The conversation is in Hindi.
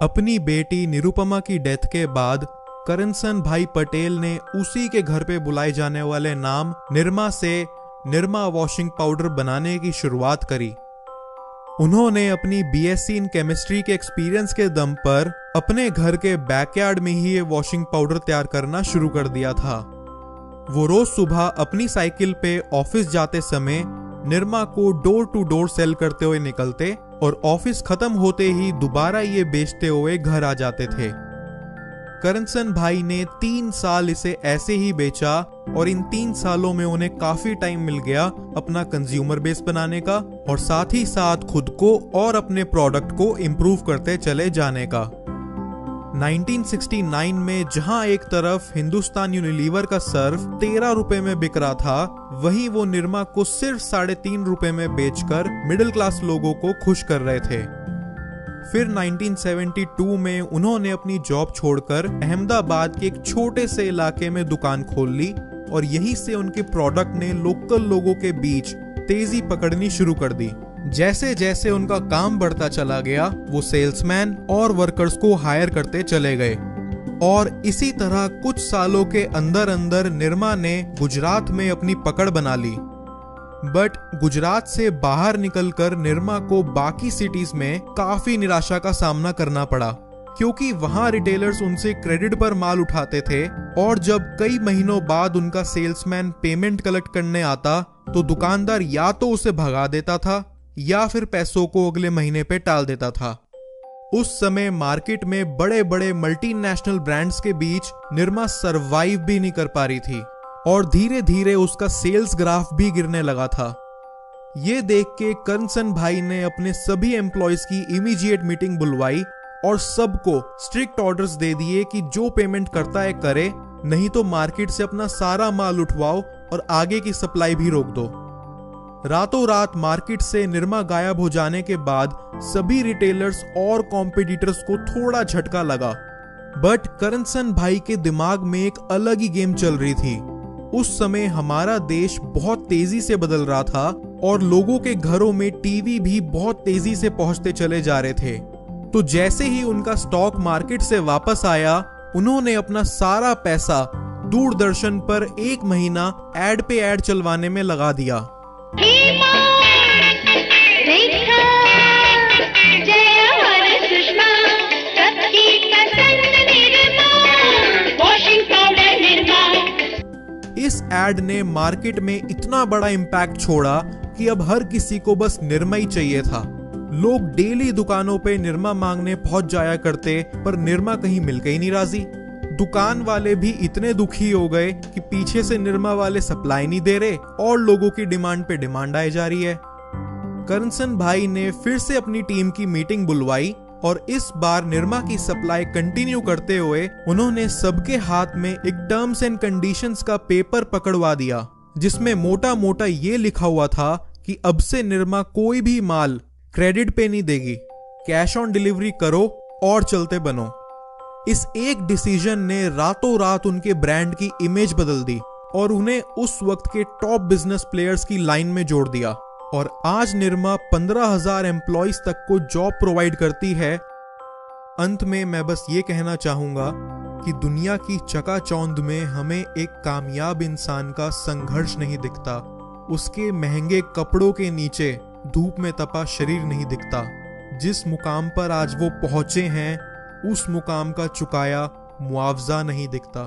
अपनी बेटी निरुपमा की डेथ के बाद करनसन भाई पटेल ने उसी के घर पे बुलाए जाने वाले नाम निरमा से निरमा वॉशिंग पाउडर बनाने की शुरुआत करी। उन्होंने अपनी बीएससी इन केमिस्ट्री के एक्सपीरियंस के दम पर अपने घर के बैकयार्ड में ही ये वॉशिंग पाउडर तैयार करना शुरू कर दिया था। वो रोज सुबह अपनी साइकिल पे ऑफिस जाते समय निरमा को डोर टू डोर सेल करते हुए निकलते और ऑफिस खत्म होते ही दोबारा ये बेचते हुए घर आ जाते थे। करनसन भाई ने 3 साल इसे ऐसे ही बेचा और इन 3 सालों में उन्हें काफी टाइम मिल गया अपना कंज्यूमर बेस बनाने का और साथ ही साथ खुद को और अपने प्रोडक्ट को इम्प्रूव करते चले जाने का। 1969 में जहां एक तरफ हिंदुस्तान यूनिलीवर का सर्फ 13 रुपए में बिक रहा था, वहीं वो निरमा को सिर्फ 3.5 रुपए में बेचकर मिडिल क्लास लोगों को खुश कर रहे थे। फिर 1972 में उन्होंने अपनी जॉब छोड़कर अहमदाबाद के एक छोटे से इलाके में दुकान खोल ली और यहीं से उनके प्रोडक्ट ने लोकल लोगों के बीच तेजी पकड़नी शुरू कर दी। जैसे जैसे उनका काम बढ़ता चला गया, वो सेल्समैन और वर्कर्स को हायर करते चले गए और इसी तरह कुछ सालों के अंदर अंदर निरमा ने गुजरात में अपनी पकड़ बना ली। बट गुजरात से बाहर निकलकर निरमा को बाकी सिटीज में काफी निराशा का सामना करना पड़ा, क्योंकि वहां रिटेलर्स उनसे क्रेडिट पर माल उठाते थे और जब कई महीनों बाद उनका सेल्समैन पेमेंट कलेक्ट करने आता तो दुकानदार या तो उसे भगा देता था या फिर पैसों को अगले महीने पे टाल देता था। उस समय मार्केट में बड़े बड़े मल्टीनेशनल ब्रांड्स के बीच निरमा सरवाइव भी नहीं कर पा रही थी और धीरे धीरे उसका सेल्स ग्राफ भी गिरने लगा था। ये देख के करनसन भाई ने अपने सभी एम्प्लॉयज की इमीडिएट मीटिंग बुलवाई और सबको स्ट्रिक्ट ऑर्डर्स दे दिए कि जो पेमेंट करता है करे, नहीं तो मार्केट से अपना सारा माल उठवाओ और आगे की सप्लाई भी रोक दो। रातों रात मार्केट से निरमा गायब हो जाने के बाद सभी रिटेलर्स और कॉम्पिटिटर्स को थोड़ा झटका लगा, बट करनसन भाई के दिमाग में एक अलग ही गेम चल रही थी। उस समय हमारा देश बहुत तेजी से बदल रहा था और लोगों के घरों में टीवी भी बहुत तेजी से पहुंचते चले जा रहे थे। तो जैसे ही उनका स्टॉक मार्केट से वापस आया, उन्होंने अपना सारा पैसा दूरदर्शन पर 1 महीना एड पे एड चलवाने में लगा दिया। इस एड ने मार्केट में इतना बड़ा इंपैक्ट छोड़ा कि अब हर किसी को बस निरमा ही चाहिए था। लोग डेली दुकानों पे निरमा मांगने पहुंच जाया करते, पर निरमा कहीं मिल के ही नहीं राजी। दुकान वाले भी इतने दुखी हो गए कि पीछे से निरमा वाले सप्लाई नहीं दे रहे और लोगों की डिमांड पे डिमांड आई जा रही है। करनसन भाई ने फिर से अपनी टीम की मीटिंग बुलवाई और इस बार निरमा की सप्लाई कंटिन्यू करते हुए उन्होंने सबके हाथ में एक टर्म्स एंड कंडीशंस का पेपर पकड़वा दिया, जिसमें मोटा मोटा ये लिखा हुआ था कि अब से निरमा कोई भी माल क्रेडिट पे नहीं देगी, कैश ऑन डिलीवरी करो और चलते बनो। इस एक डिसीजन ने रातों रात उनके ब्रांड की इमेज बदल दी और उन्हें उस वक्त के टॉप बिजनेस प्लेयर्स की लाइन में जोड़ दिया और आज निरमा 15,000 एम्प्लॉइज तक को जॉब प्रोवाइड करती है। अंत में मैं बस ये कहना चाहूंगा कि दुनिया की चकाचौंध में हमें एक कामयाब इंसान का संघर्ष नहीं दिखता, उसके महंगे कपड़ों के नीचे धूप में तपा शरीर नहीं दिखता। जिस मुकाम पर आज वो पहुंचे हैं, उस मुकाम का चुकाया मुआवजा नहीं दिखता।